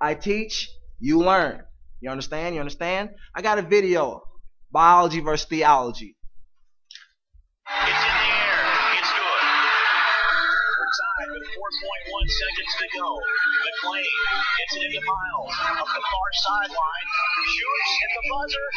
I teach, you learn. You understand? You understand? I got a video. Biology versus theology. It's in the air. It's good. We're tied with 4.1 seconds to go. McLean gets it into Miles up the far sideline. Shoots at the buzzer.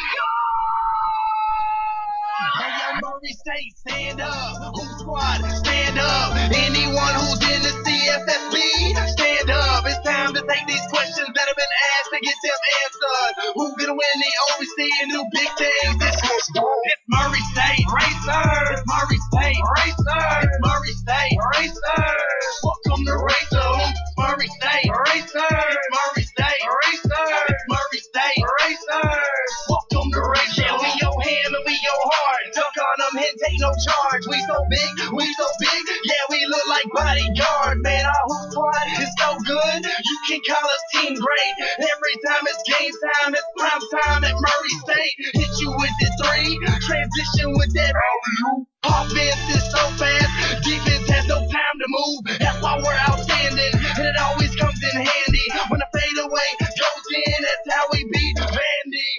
Hey, yo, Murray State, stand up. Who squad, stand up. Anyone who's in the CFSB, stand up. It's time to take these questions that have been asked and get them answered. Who's gonna win the OVC and do big things? It's Murray State Racers. It's Murray State Racers. It's Murray State Racers. Welcome to Racer. Murray State Racers. It's Murray State Racers. It's Murray State Racers. Welcome to Racer. Yeah, we your hand and we your heart. Dunk on them and take no charge. We so big, yeah, we look like bodyguards. Man, our hoop squad is so good, you can call us team great. Every time it's game time, it's prime time at Murray State. Hit you with the three, transition with that alley-oop. Offense is so fast, defense has no time to move. That's why we're outstanding, and it always comes in handy. When the fadeaway goes in, that's how we beat Vandy.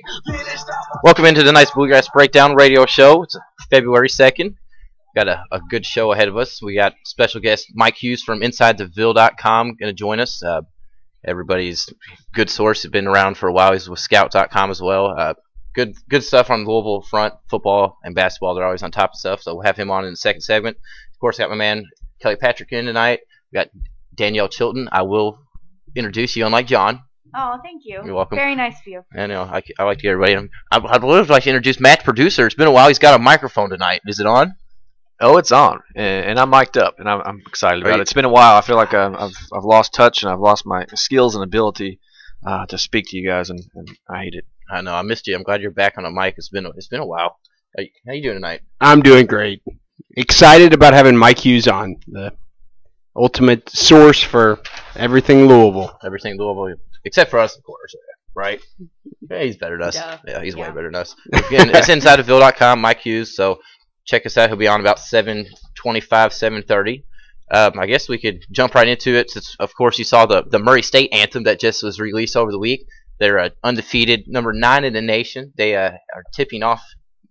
Welcome into tonight's Bluegrass Breakdown radio show. It's February 2nd. Got a good show ahead of us. We got special guest Mike Hughes from InsideTheVille.com going to join us. Everybody's good source. He's been around for a while. He's with Scout.com as well. Good stuff on the Louisville front, football and basketball. They're always on top of stuff. So we'll have him on in the second segment. Of course, I got my man Kelly Patrick in tonight. We got Danielle Chilton. I will introduce you, unlike John. Oh, thank you. You're welcome. Very nice of you. I know. I like to get everybody. I'd like to introduce Matt's producer. It's been a while. He's got a microphone tonight. Is it on? Oh, it's on, and I'm mic'd up, and I'm excited about it. It's been a while. I feel like I've lost touch, and I've lost my skills and ability to speak to you guys, and I hate it. I know. I missed you. I'm glad you're back on the mic. It's been a while. How you doing tonight? I'm doing great. Excited about having Mike Hughes on, the ultimate source for everything Louisville. Everything Louisville, except for us, of course. Right? Yeah, he's better than us. Yeah, he's way better than us. Again, it's InsideTheVille.com, Mike Hughes. So check us out. He'll be on about 7:25, 7:30. I guess we could jump right into it. Since, of course, you saw the Murray State anthem that just was released over the week. They're undefeated, number 9 in the nation. They are tipping off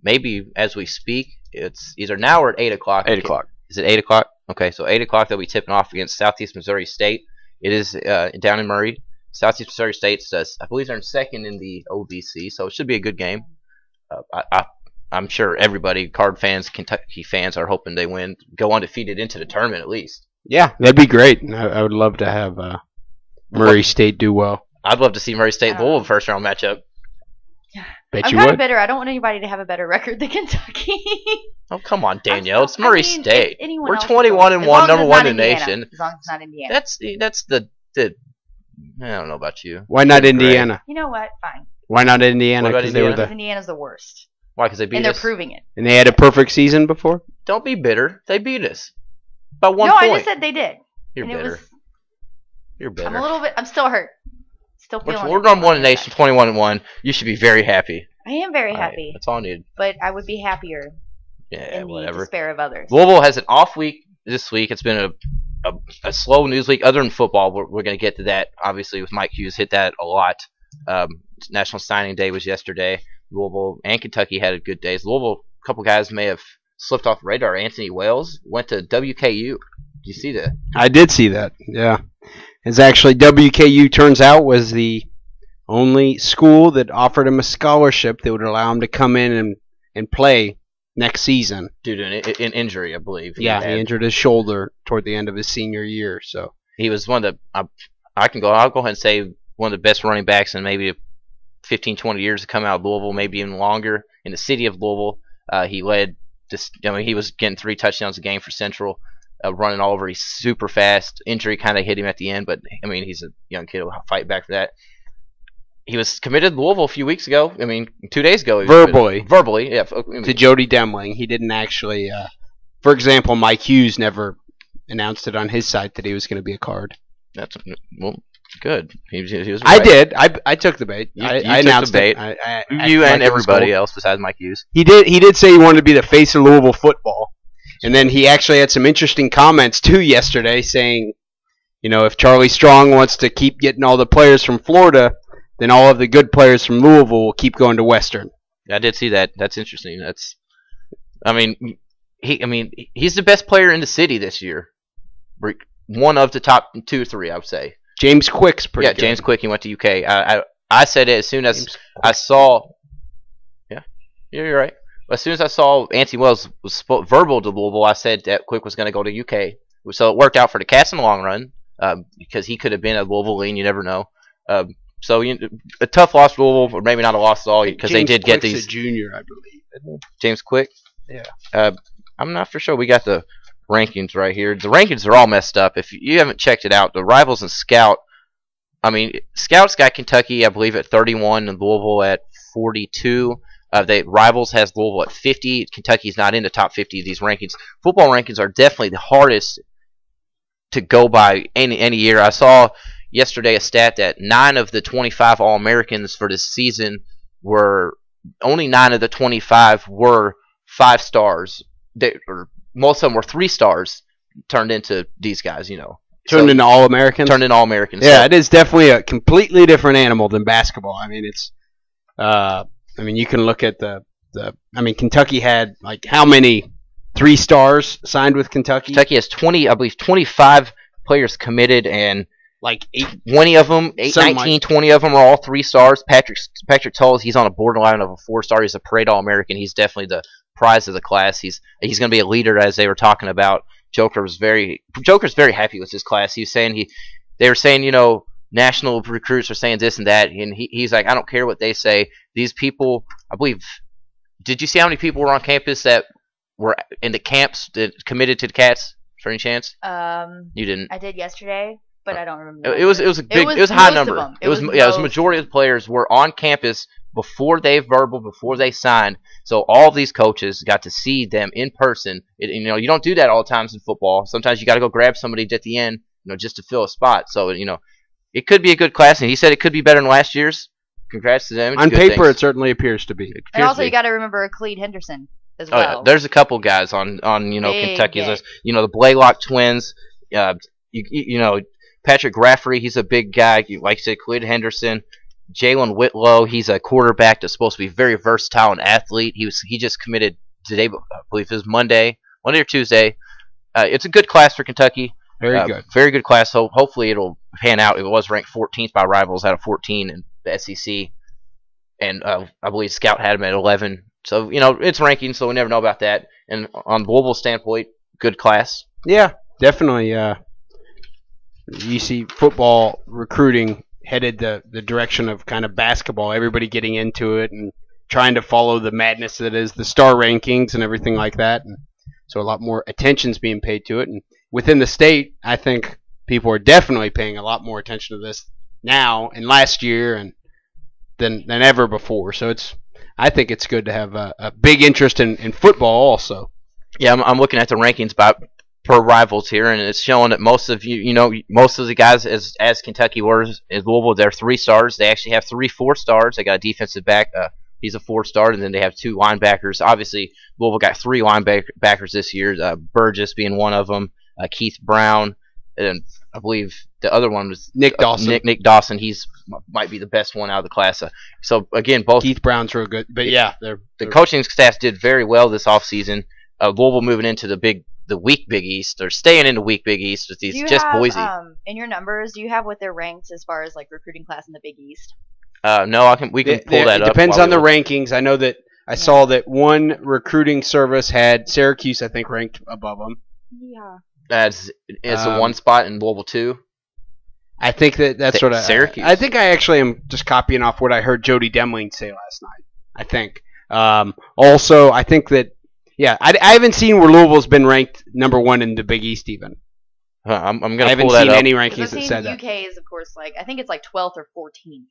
maybe as we speak. It's either now or at 8 o'clock. 8 o'clock. Is it 8 o'clock? Okay, so 8 o'clock they'll be tipping off against Southeast Missouri State. It is down in Murray. Southeast Missouri State says, I believe they're in second in the OVC, so it should be a good game. I'm sure everybody, Card fans, Kentucky fans, are hoping they win, go undefeated into the tournament at least. Yeah, that'd be great. I would love to have Murray State do well. I'd love to see Murray State Louisville first round matchup. Bet I'm you kind would. of bitter. I don't want anybody to have a better record than Kentucky. Oh, come on, Danielle. It's Murray State. We're 21-1, number 1 in the nation. As long as it's not Indiana. That's the I don't know about you. Why not Indiana? You know what? Fine. Why not Indiana? What about Indiana? Because Indiana's the worst. Why? Because they beat us? And they're proving it. And they had a perfect season before? Don't be bitter. They beat us. By 1 no, point. I just said they did. You're and bitter. You're bitter. I'm still hurt. Still feeling We're number 1 in the nation, 21-1. You should be very happy. I am very happy. That's all I need. But I would be happier in the despair of others. Louisville has an off week this week. It's been a slow news week other than football. We're going to get to that, obviously, with Mike Hughes. Hit that a lot. National Signing Day was yesterday. Louisville and Kentucky had good days. Louisville, a couple guys may have slipped off the radar. Anthony Wales went to WKU. Did you see that? I did see that, yeah. It's actually WKU, turns out, was the only school that offered him a scholarship that would allow him to come in and play next season. Due to an injury, I believe. Yeah, he injured his shoulder toward the end of his senior year. So he was one of the I'll go ahead and say one of the best running backs in maybe 15, 20 years to come out of Louisville, maybe even longer, in the city of Louisville. He led this. I mean, he was getting 3 touchdowns a game for Central, running all over. He's super fast. Injury kind of hit him at the end, but I mean, he's a young kid who'll fight back for that. He was committed to Louisville a few weeks ago. I mean, 2 days ago. Verbally, yeah. To Jody Demling. He didn't actually, for example, Mike Hughes never announced it on his site that he was going to be a Card. That's, well, good. He was right. I did. I took the bait. I took announced the bait. You and everybody else besides Mike Hughes. He did say he wanted to be the face of Louisville football. And then he actually had some interesting comments, too, yesterday saying if Charlie Strong wants to keep getting all the players from Florida, then all of the good players from Louisville will keep going to Western. I did see that. That's interesting. He's the best player in the city this year. One of the top 2 or 3, I would say. James Quick's pretty good. Yeah, James Quick. He went to UK. I said it as soon as I saw. Yeah, you're right. As soon as I saw Anthony Wells was verbal to Louisville, I said that Quick was going to go to UK. So it worked out for the Cats in the long run because he could have been a Louisville lean. You never know. So a tough loss for Louisville, or maybe not a loss at all, because they did get these. A junior, I believe. James Quick. Yeah. I'm not for sure. We got the rankings right here. The rankings are all messed up. If you haven't checked it out, the Rivals and Scout. Scout's got Kentucky, I believe, at 31 and Louisville at 42. The Rivals has Louisville at 50. Kentucky's not in the top 50 of these rankings. Football rankings are definitely the hardest to go by any year. I saw yesterday a stat that 9 of the 25 All-Americans for this season only 9 of the 25 were 5 stars. Most of them were 3 stars turned into these guys, Turned into All-Americans? Turned into All-Americans. Yeah, it is definitely a completely different animal than basketball. You can look at Kentucky had, how many 3 stars signed with Kentucky? Kentucky has 25 players committed, and 20 of them, 20 of them are all 3 stars. Patrick Tulls, he's on a borderline of a 4-star. He's a parade All-American. He's definitely the prize of the class. He's going to be a leader, as they were talking about. Joker's very happy with his class. They were saying, national recruits are saying this and that, and he's like, I don't care what they say. These people, I believe, did you see how many people were on campus that were in the camps that committed to the Cats, for any chance? You didn't. I did yesterday, but I don't remember. It was a high number. It was a majority of the players were on campus before they signed. So all these coaches got to see them in person. You don't do that all the times in football. Sometimes you got to go grab somebody at the end, just to fill a spot. So it could be a good class, and he said it could be better than last year's. Congrats to them. On paper, it certainly appears to be. And also, you got to remember Khalid Henderson as well. Yeah. There's a couple guys on Kentucky's list. The Blaylock twins. Patrick Rafferty, he's a big guy. Like I said, Khalid Henderson. Jalen Whitlow, he's a quarterback that's supposed to be very versatile and athlete. He just committed today, I believe it was Monday or Tuesday. It's a good class for Kentucky. Very good. Very good class. So hopefully it'll pan out. It was ranked 14th by Rivals out of 14 in the SEC. And I believe Scout had him at 11. So, it's ranking, so we never know about that. And on Louisville standpoint, good class. Yeah, definitely. You see football recruiting headed the direction of kind of basketball, everybody getting into it and trying to follow the madness that is the star rankings and everything like that. And so a lot more attention's being paid to it. And within the state, I think people are definitely paying a lot more attention to this now and last year and than ever before. So I think it's good to have a big interest in football also. Yeah, I'm looking at the rankings per Rivals here, and it's showing that most of the guys as Kentucky were in Louisville, they're 3 stars. They actually have 3 4-stars. They got a defensive back. He's a 4-star, and then they have 2 linebackers. Obviously, Louisville got 3 linebackers this year. Burgess being one of them. Keith Brown, and I believe the other one was Nick Dawson. Nick Dawson. He's might be the best one out of the class. So again, both Keith Brown's real good, but yeah, the coaching staff did very well this offseason. Louisville moving into the weak Big East. They're staying in the weak Big East with Boise. In your numbers, do you have what they're ranked as far as recruiting class in the Big East? No, we can pull that up. It depends on the rankings. I know that I saw that one recruiting service had Syracuse, I think, ranked above them. Yeah. It's a 1 spot in Louisville 2. I think that's what Syracuse. I think I actually am just copying off what I heard Jody Demling say last night. I think. Also, I think that I haven't seen where Louisville's been ranked number 1 in the Big East even. I'm going to pull that up. I haven't seen any rankings that said that. UK is, of course, I think it's 12th or 14th.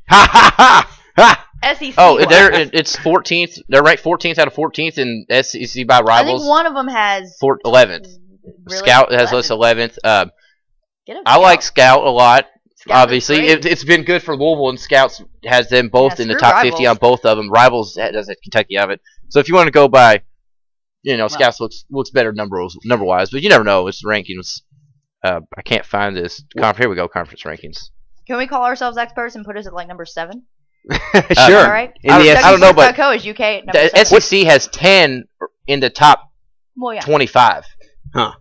Ha ha ha ha! SEC. Oh, it's 14th. They're ranked 14th out of 14th in SEC by Rivals. I think one of them has 11th. Really? Scout has us 11th. I like Scout a lot. Scout obviously, it's been good for Louisville, and Scouts has them both in the top 50 on both of them. Rivals has Kentucky of it. So if you want to go by, Scouts looks better number wise, but you never know. It's rankings. I can't find this. Here we go. Conference rankings. Can we call ourselves experts and put us at like number 7? Sure. All right. I don't know, but KentuckySports.co is UK at number the 7. SEC has 10 in the top Well, yeah. 25. Huh.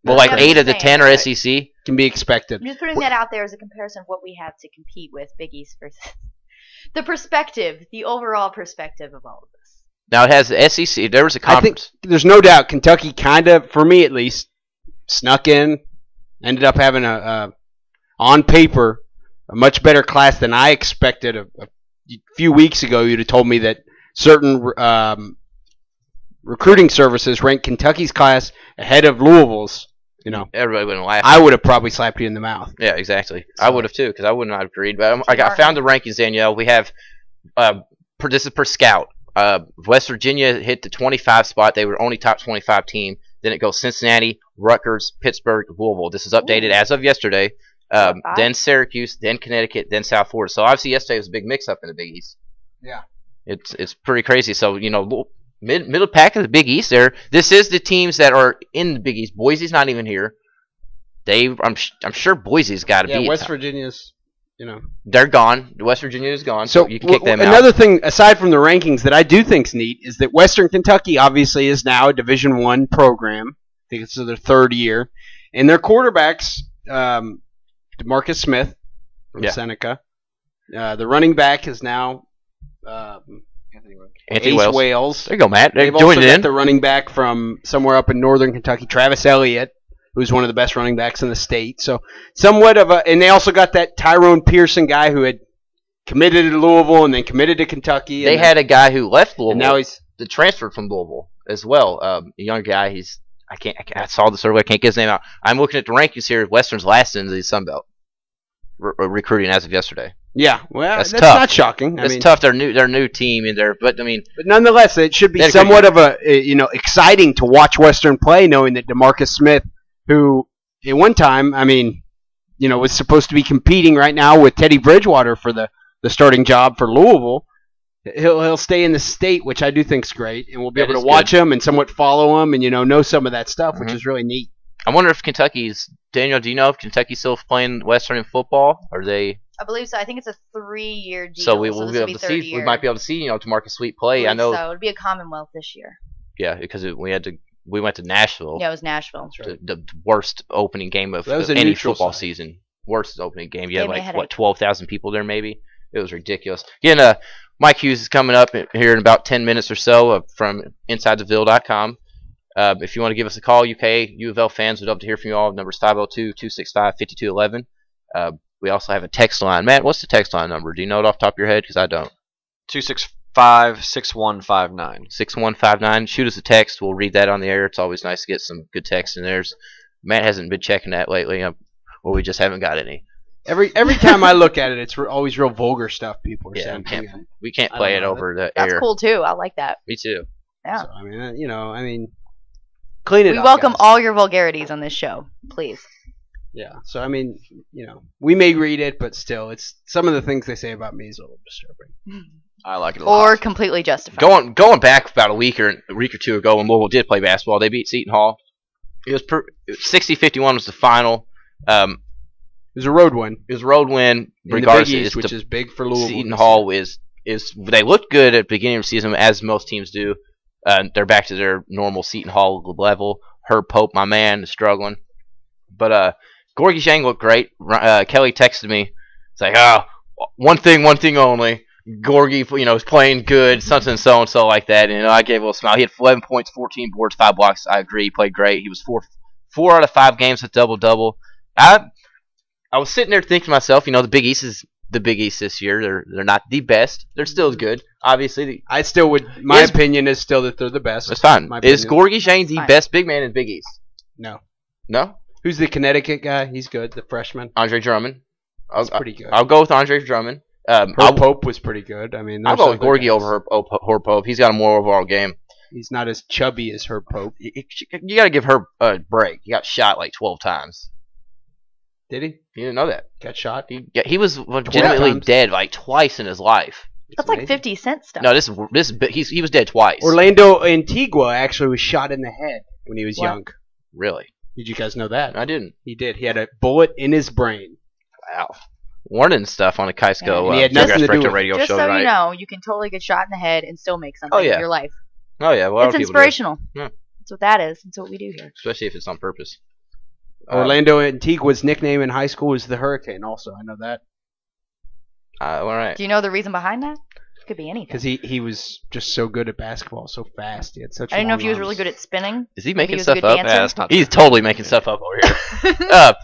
Well, like I'm 8 just of the saying, 10 are right. SEC. Can be expected. I'm just putting that out there as a comparison of what we have to compete with Big East versus the perspective, the overall perspective of all of this. Now it has the SEC. There was a I think conference. there's no doubt Kentucky kind of, for me at least, snuck in. Ended up having on paper, a much better class than I expected. A few weeks ago, you'd have told me that certain recruiting services ranked Kentucky's class ahead of Louisville's. You know, Everybody wouldn't laugh. I would have probably slapped you in the mouth. Yeah, exactly. I would have too, because I would not have agreed. But I found the rankings, Danielle. We have this is per scout. West Virginia hit the 25 spot. They were only top 25 team. Then it goes Cincinnati, Rutgers, Pittsburgh, Louisville. This is updated as of yesterday. Then Syracuse, then Connecticut, then South Florida. So obviously yesterday was a big mix-up in the Big East. Yeah. It's pretty crazy. So, you know, middle pack of the Big East there. This is the teams that are in the Big East. Boise's not even here. I'm sure Boise's got to be. Yeah, West Virginia's, you know. They're gone. West Virginia is gone, so you can kick them out. Another thing, aside from the rankings, that I do think's neat is that Western Kentucky obviously is now a Division I program. I think it's their 3rd year. And their quarterbacks, DeMarcus Smith from Seneca. The running back is now Anthony Ace Wales. There you go, Matt. They've Join also it got in. the running back from somewhere up in northern Kentucky, Travis Elliott, who's one of the best running backs in the state. So somewhat of a – and they also got that Tyrone Pearson guy who had committed to Louisville and then committed to Kentucky. They had a guy who left Louisville. And now he's transferred from Louisville as well. A young guy. I saw this earlier. I can't get his name out. I'm looking at the rankings here. Western's last in the Sun Belt recruiting as of yesterday. Yeah, well, that's tough. Not shocking. It's tough. They're new team in there, but I mean, but nonetheless, it should be somewhat of a exciting to watch Western play, knowing that DeMarcus Smith, who at one time, I mean, was supposed to be competing right now with Teddy Bridgewater for the starting job for Louisville. He'll stay in the state, which I do think is great, and we'll be able to watch him and somewhat follow him, and know some of that stuff, which is really neat. I wonder if Daniel, do you know if Kentucky's still playing Western in football? Are they? I believe so. I think it's a 3-year deal. So will be able to see. Year. We might be able to see, DeMarcus Sweet play. I know. So it'd be a Commonwealth this year. Yeah, because we went to Nashville. Yeah, it was Nashville. The worst opening game of any football season. Worst opening game. You had 12,000 people there maybe. It was ridiculous. Again, Mike Hughes is coming up here in about 10 minutes or so from InsideTheVille.com. If you want to give us a call, UK, UofL fans, we'd love to hear from you all. Number is 502-265-5211. We also have a text line. Matt, what's the text line number? Do you know it off the top of your head? Because I don't. 265-6159. 6159. Shoot us a text. We'll read that on the air. It's always nice to get some good text in there. Matt hasn't been checking that lately, or we just haven't got any. Every time I look at it, it's always real vulgar stuff people are saying. We can't play it over the air. That's cool, too. I like that. Me too. Yeah. So, clean it up. We welcome guys. all your vulgarities on this show, please. Yeah. So, we may read it, but still, it's some of the things they say about me is a little disturbing. I like it a lot. Or completely justified. Going back about a week or two ago when Louisville did play basketball, they beat Seton Hall. It was 60-51 was the final. It was a road win. It was a road win, regardless. In the Big East, which is big for Louisville. Seton Hall is they looked good at the beginning of the season, as most teams do. They're back to their normal Seton Hall level. Herb Pope, my man, is struggling. But Gorgie Zhang looked great. Kelly texted me. It's like, one thing only. Gorgie, is playing good, something so like that. And I gave a little smile. He had 11 points, 14 boards, 5 blocks. I agree. He played great. He was 4 out of 5 games with double-double. I was sitting there thinking to myself, the Big East is the Big East this year. They're not the best. They're still good. Obviously, I still would. My opinion is still that they're the best. That's fine. Is Gorgie Zhang the best big man in the Big East? No. No? Who's the Connecticut guy? He's good. The freshman. Andre Drummond. That's pretty good. I'll go with Andre Drummond. Herb Pope was pretty good. I'll go with Gorgie over Herb Pope. He's got a more overall game. He's not as chubby as Herb Pope. You got to give Herb a break. He got shot like 12 times. Did he? You didn't know that. Got shot? He was legitimately dead like twice in his life. That's like 50 Cent stuff. No, he was dead twice. Orlando Antigua actually was shot in the head when he was young. Really? Did you guys know that? I didn't. He did. He had a bullet in his brain. Wow. Warning stuff on the KentuckySports.co And he had nothing to do Breakdown with it. radio Just show so tonight. you know, you can totally get shot in the head and still make something Oh, yeah. of your life. Oh, yeah. Well, It's inspirational. Yeah. That's what that is. That's what we do here. Especially if it's on purpose. Orlando Antigua's nickname in high school was the Hurricane. Also, I know that All right. Do you know the reason behind that? Could be anything. because he was just so good at basketball, so fast. He had such. I didn't know if he was long really arms. good at spinning. Is he Maybe making he was a stuff good up? dancer. Yeah, that's not He's totally making stuff up over here.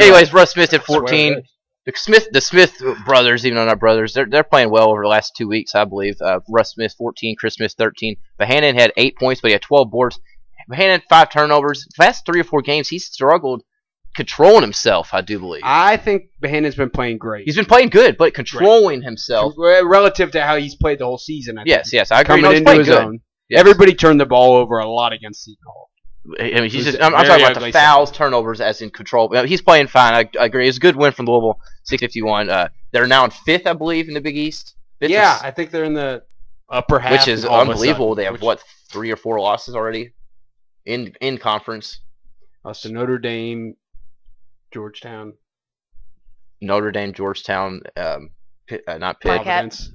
Anyways, Russ Smith at 14. The Smith brothers, even though not brothers, they're playing well over the last 2 weeks, I believe. Russ Smith 14, Chris Smith 13. Bohannon had 8 points, but he had 12 boards. Bohannon had 5 turnovers. The last 3 or 4 games, he's struggled controlling himself, I do believe. I think Bohannon's been playing great. He's been playing good, but controlling himself. Relative to how he's played the whole season. I think. Yes, I agree. Coming No, he's into playing his good. own. Yes. Everybody turned the ball over a lot against Seton Hall. I mean, It was I'm very talking about ugly the fouls, turnovers, as in control. He's playing fine. I agree. It's a good win from Louisville, 651. They're now in 5th, I believe, in the Big East. Yeah, I think they're in the upper half. Which is all of a unbelievable. sudden, They have, which- 3 or 4 losses already in conference. So Notre Dame, Georgetown, Notre Dame, Georgetown, not Pitt. Marquette. Providence.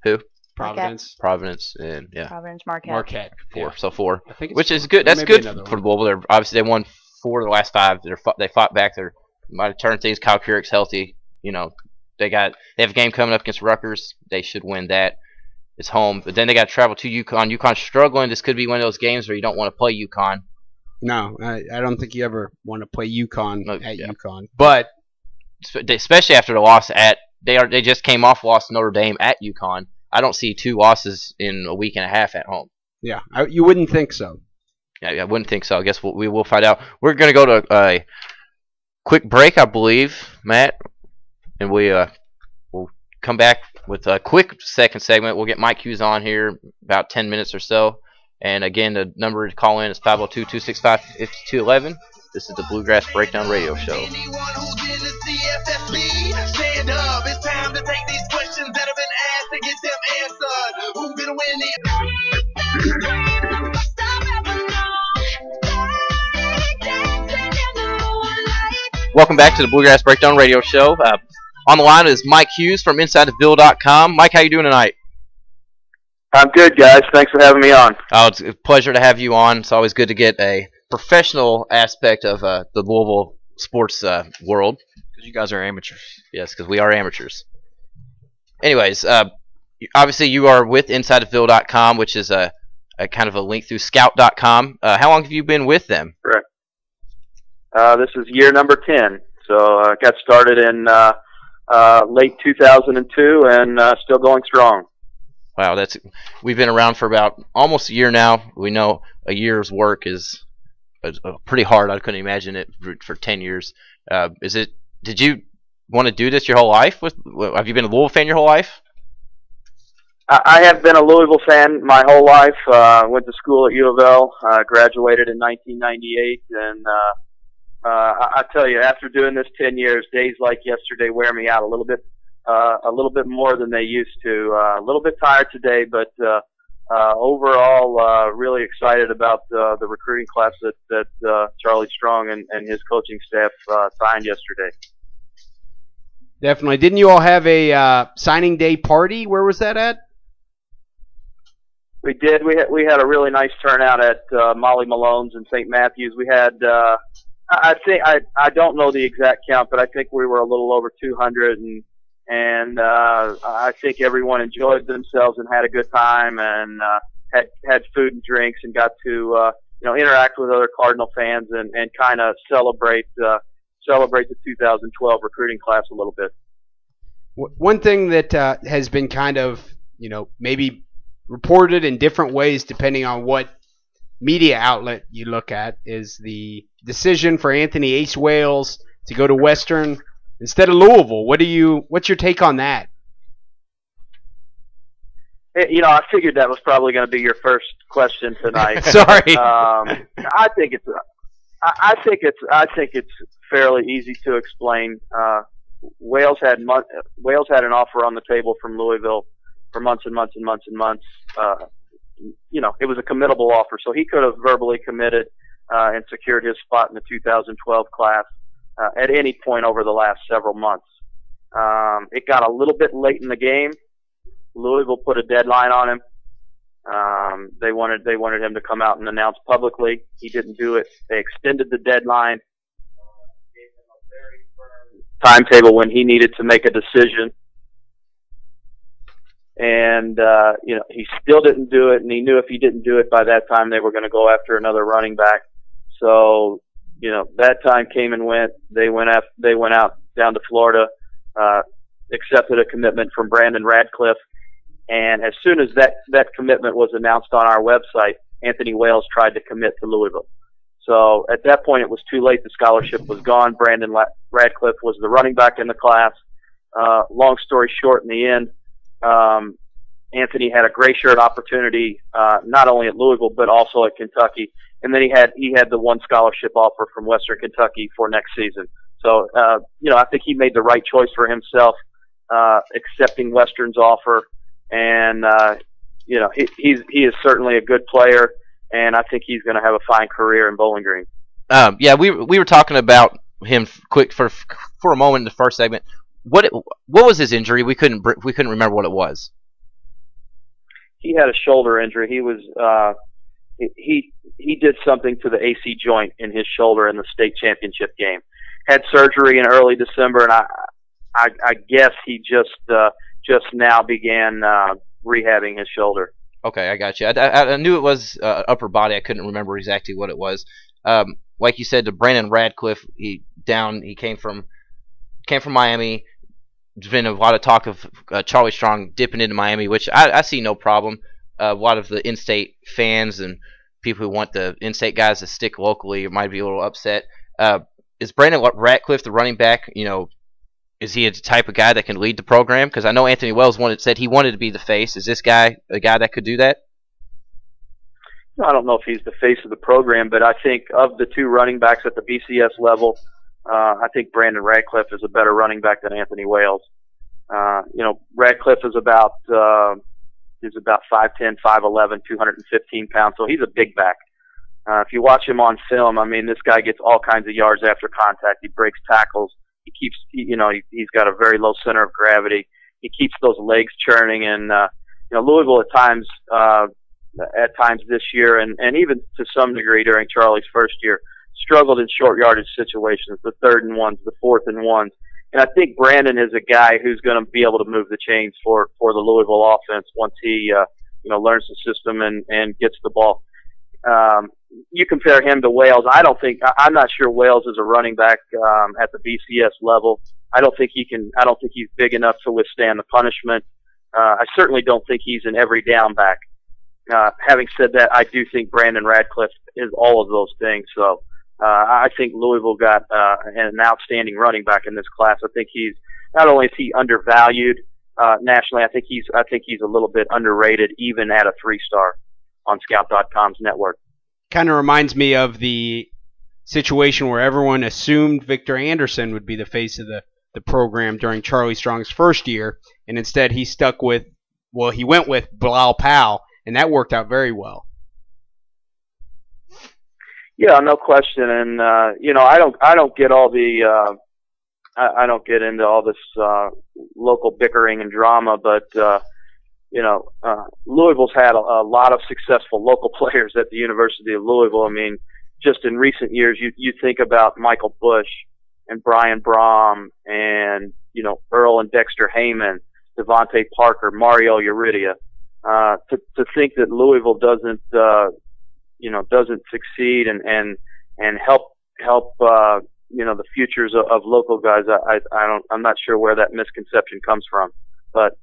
Who? Providence. Providence, and Providence, Marquette. Marquette. 4. Yeah. So 4. I think it's Which is 4. good. That's Maybe good another for one. Louisville. Obviously, they won 4 of the last 5. They fought back. They might have turned things. Kyle Kurick's healthy. You know, they have a game coming up against Rutgers. They should win that. It's home, but then they got to travel to UConn. UConn's struggling. This could be one of those games where you don't want to play UConn. No, I don't think you ever want to play UConn at yeah. UConn. But Especially after the loss they just came off loss to Notre Dame at UConn. I don't see 2 losses in a week and a half at home. yeah, you wouldn't think so. Yeah, I wouldn't think so. I guess we will find out. We're going to go to a quick break, I believe, Matt, and we'll come back with a quick second segment. We'll get Mike Hughes on here about 10 minutes or so. And again, the number to call in is 502-265-5211. This is the Bluegrass Breakdown Radio Show. Anyone who's in the CFSB, stand up. It's time to take these questions that have been asked and get them answered. Who's gonna win the Welcome back to the Bluegrass Breakdown Radio Show. On the line is Mike Hughes from InsideTheVille.com. Mike, how you doing tonight? I'm good, guys. Thanks for having me on. Oh, it's a pleasure to have you on. It's always good to get a professional aspect of the Louisville sports world. Because you guys are amateurs. Yes, because we are amateurs. Anyways, obviously you are with InsideTheVille.com, which is a kind of a link through Scout.com. How long have you been with them? Correct. This is year number 10. So I got started in late 2002 and still going strong. Wow, we've been around for about almost a year now. We know a year's work is pretty hard. I couldn't imagine it for 10 years. Did you want to do this your whole life? Have you been a Louisville fan your whole life? I have been a Louisville fan my whole life. Went to school at UofL. Graduated in 1998, and I tell you, after doing this 10 years, days like yesterday wear me out a little bit more than they used to. A little bit tired today, but overall, really excited about the recruiting class that Charlie Strong and his coaching staff signed yesterday. Definitely. Didn't you all have a signing day party? Where was that at? We did. We had a really nice turnout at Molly Malone's in St. Matthews. We had I think I don't know the exact count, but I think we were a little over 200, and I think everyone enjoyed themselves and had a good time, and had food and drinks, and got to interact with other Cardinal fans and kind of celebrate the 2012 recruiting class a little bit. One thing that has been kind of maybe reported in different ways depending on what media outlet you look at is the decision for Anthony Ace Wales to go to Western instead of Louisville. What's your take on that? I figured that was probably going to be your first question tonight. Sorry. I think it's fairly easy to explain. Wales had an offer on the table from Louisville for months and months and months and months. It was a committable offer, so he could have verbally committed and secured his spot in the 2012 class at any point over the last several months. It got a little bit late in the game. Louisville put a deadline on him. They wanted him to come out and announce publicly. He didn't do it. They extended the deadline, gave him a very firm timetable when he needed to make a decision. And, he still didn't do it, and he knew if he didn't do it by that time, they were going to go after another running back. So, that time came and went. They went out down to Florida, accepted a commitment from Brandon Radcliffe. And as soon as that commitment was announced on our website, Anthony Wales tried to commit to Louisville. So at that point, it was too late. The scholarship was gone. Brandon Radcliffe was the running back in the class. Long story short, in the end, Anthony had a gray shirt opportunity, not only at Louisville, but also at Kentucky. And then he had the one scholarship offer from Western Kentucky for next season. So, I think he made the right choice for himself, accepting Western's offer. And, he is certainly a good player, and I think he's going to have a fine career in Bowling Green. We were talking about him quick for a moment in the first segment. What was his injury? We couldn't remember what it was. He had a shoulder injury. He was he did something to the AC joint in his shoulder in the state championship game. Had surgery in early December, and I guess he just now began rehabbing his shoulder. Okay, I got you. I knew it was upper body. I couldn't remember exactly what it was. Like you said, to Brandon Radcliffe, he came from Miami. There's been a lot of talk of Charlie Strong dipping into Miami, which I see no problem. A lot of the in-state fans and people who want the in-state guys to stick locally might be a little upset. Is Brandon Radcliffe the running back? Is he a type of guy that can lead the program? Because I know Anthony Wells said he wanted to be the face. Is this guy a guy that could do that? I don't know if he's the face of the program, but I think of the two running backs at the BCS level, I think Brandon Radcliffe is a better running back than Anthony Wales. Radcliffe is about 5'10", 5'11", 215 pounds, so he's a big back. If you watch him on film, this guy gets all kinds of yards after contact. He breaks tackles. He keeps, he's got a very low center of gravity. He keeps those legs churning, and Louisville at times this year, and even to some degree during Charlie's first year, struggled in short yardage situations, the 3rd and 1s, the 4th and 1s. And I think Brandon is a guy who's going to be able to move the chains for the Louisville offense once he learns the system and gets the ball. You compare him to Wales. I'm not sure Wales is a running back at the BCS level. I don't think he's big enough to withstand the punishment. I certainly don't think he's an every down back. Having said that, I do think Brandon Radcliffe is all of those things. So I think Louisville got an outstanding running back in this class. I think he's not only is he undervalued nationally, I think he's a little bit underrated even at a 3-star on Scout.com's network. Kind of reminds me of the situation where everyone assumed Victor Anderson would be the face of the program during Charlie Strong's first year, and instead he went with Bilal Powell, and that worked out very well. Yeah, no question. And I don't get all the I don't get into all this local bickering and drama, but Louisville's had a lot of successful local players at the University of Louisville. Just in recent years, you think about Michael Bush and Brian Brom and Earl and Dexter Heyman, Devontae Parker, Mario Uridia. To think that Louisville doesn't succeed and help the futures of local guys, I'm not sure where that misconception comes from, but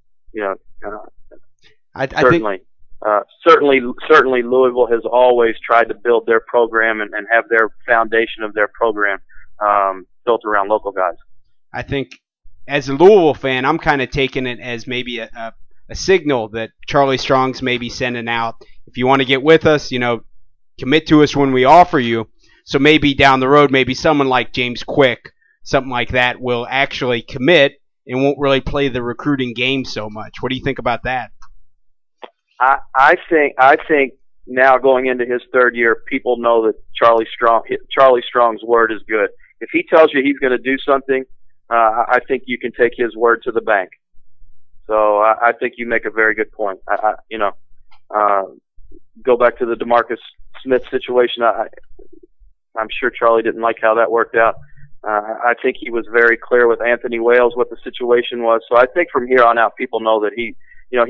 certainly Louisville has always tried to build their program and have their foundation of their program built around local guys. I think as a Louisville fan, I'm kind of taking it as maybe a signal that Charlie Strong's maybe sending out. If you want to get with us, commit to us when we offer you. So maybe down the road, maybe someone like James Quick, something like that, will actually commit and won't really play the recruiting game so much. What do you think about that? I think now going into his third year, people know that Charlie Strong's word is good. If he tells you he's going to do something, I think you can take his word to the bank. So I think you make a very good point. Go back to the DeMarcus Smith situation. I'm sure Charlie didn't like how that worked out. I think he was very clear with Anthony Wales what the situation was. So I think from here on out, people know that he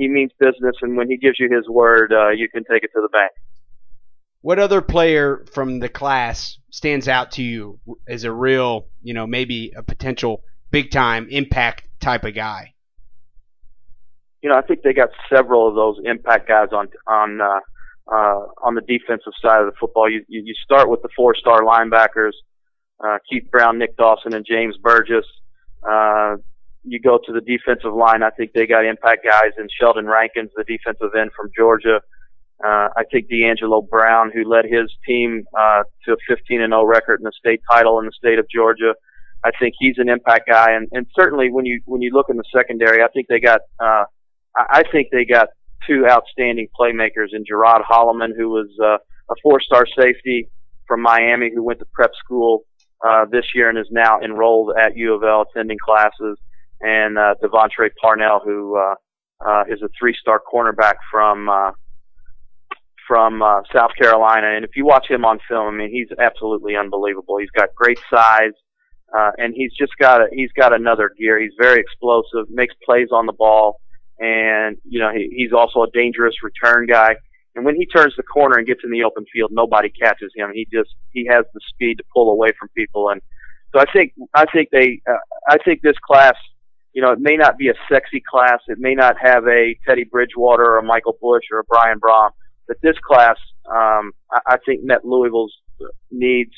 means business, and when he gives you his word, you can take it to the bank. What other player from the class stands out to you as a real, maybe a potential big-time impact type of guy? I think they got several of those impact guys on the defensive side of the football. You start with the 4-star linebackers, Keith Brown, Nick Dawson, and James Burgess. You go to the defensive line, I think they got impact guys in Sheldon Rankins, the defensive end from Georgia. I think D'Angelo Brown, who led his team to a 15-0 record in the state title in the state of Georgia. I think he's an impact guy, and certainly when you look in the secondary, I think they got two outstanding playmakers in Gerard Holloman, who was a 4-star safety from Miami who went to prep school this year and is now enrolled at UofL attending classes, and Devontre Parnell, who is a 3-star cornerback from South Carolina. And if you watch him on film, I mean, he's absolutely unbelievable. He's got great size, and he's got another gear. He's very explosive, makes plays on the ball, and he's also a dangerous return guy. And when he turns the corner and gets in the open field, nobody catches him. He has the speed to pull away from people. And so I think this class, it may not be a sexy class. It may not have a Teddy Bridgewater or a Michael Bush or a Brian Brom, but this class, I think met Louisville's needs,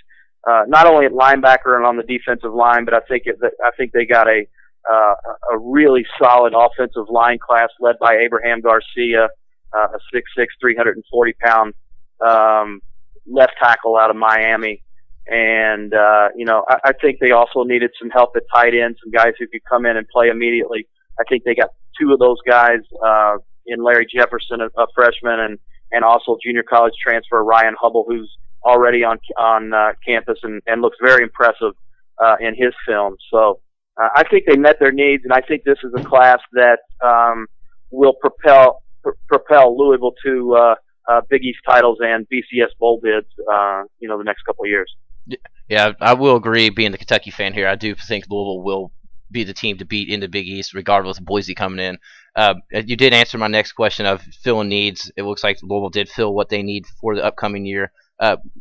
not only at linebacker and on the defensive line, but I think they got a really solid offensive line class led by Abraham Garcia, a 6'6", 340-pound left tackle out of Miami. And, I think they also needed some help at tight end, some guys who could come in and play immediately. I think they got two of those guys in Larry Jefferson, a freshman, and also junior college transfer Ryan Hubble, who's already on campus and looks very impressive in his film. So I think they met their needs, and I think this is a class that will propel Louisville to Big East titles and BCS bowl bids, the next couple of years. Yeah, I will agree. Being the Kentucky fan here, I do think Louisville will be the team to beat in the Big East, regardless of Boise coming in. You did answer my next question of filling needs. It looks like Louisville did fill what they need for the upcoming year.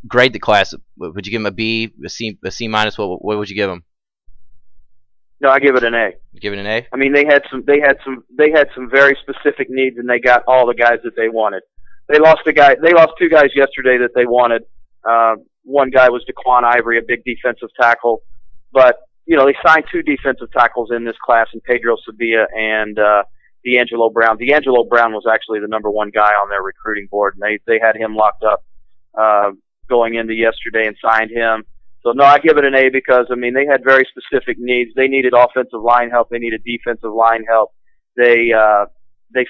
Grade the class. Would you give them a B, a C minus? What would you give them? No, I give it an A. You give it an A? I mean, they had some very specific needs, and they got all the guys that they wanted. They lost two guys yesterday that they wanted. One guy was DeQuan Ivory, a big defensive tackle, but they signed two defensive tackles in this class, in Pedro Sevilla and D'Angelo Brown. D'Angelo Brown was actually the number one guy on their recruiting board, and they had him locked up going into yesterday and signed him. So, no, I give it an A because, I mean, they had very specific needs. They needed offensive line help. They needed defensive line help. They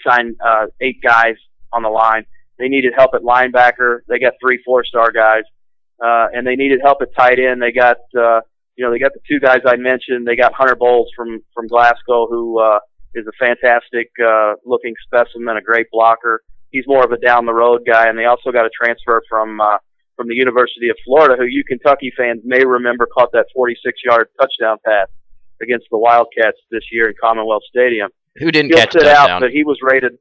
signed 8 guys on the line. They needed help at linebacker. They got 3 4-star guys. And they needed help at tight end. They got, they got the 2 guys I mentioned. They got Hunter Bowles from Glasgow, who is a fantastic looking specimen, a great blocker. He's more of a down the road guy. And they also got a transfer from the University of Florida, who you Kentucky fans may remember caught that 46-yard touchdown pass against the Wildcats this year in Commonwealth Stadium. Who didn't He'll catch sit touchdown? out, but he was rated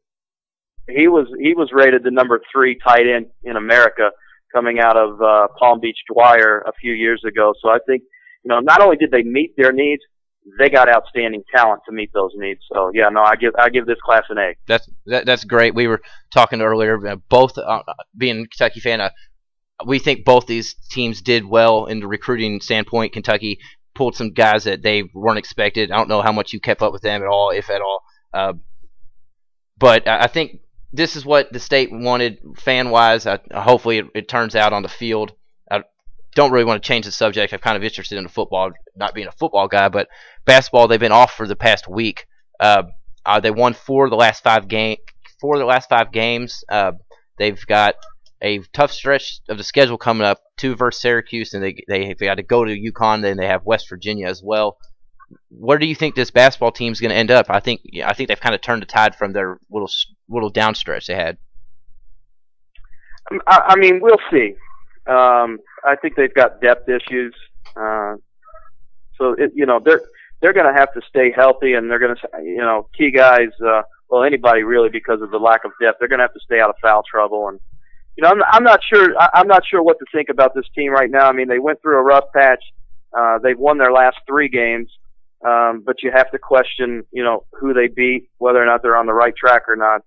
the number 3 tight end in America coming out of Palm Beach Dwyer a few years ago. So I think, not only did they meet their needs, they got outstanding talent to meet those needs. So yeah, no, I give this class an A. That's great. We were talking earlier, both being a Kentucky fan, we think both these teams did well in the recruiting standpoint. Kentucky pulled some guys that they weren't expected. I don't know how much you kept up with them at all, if at all. But I think this is what the state wanted fan-wise. Hopefully it turns out on the field. I don't really want to change the subject. I'm kind of interested in the football, not being a football guy, but basketball, they've been off for the past week. They won 4 of the last 5 games. They've got a tough stretch of the schedule coming up. 2 versus Syracuse, and they got to go to UConn. Then they have West Virginia as well. Where do you think this basketball team is going to end up? I think they've kind of turned the tide from their little down stretch they had. I mean, we'll see. I think they've got depth issues, so they're going to have to stay healthy, and they're going to key guys. Well, anybody really, because of the lack of depth, they're going to have to stay out of foul trouble. And I'm not sure. I'm not sure what to think about this team right now. I mean, they went through a rough patch. They've won their last 3 games, but you have to question, who they beat, whether or not they're on the right track or not.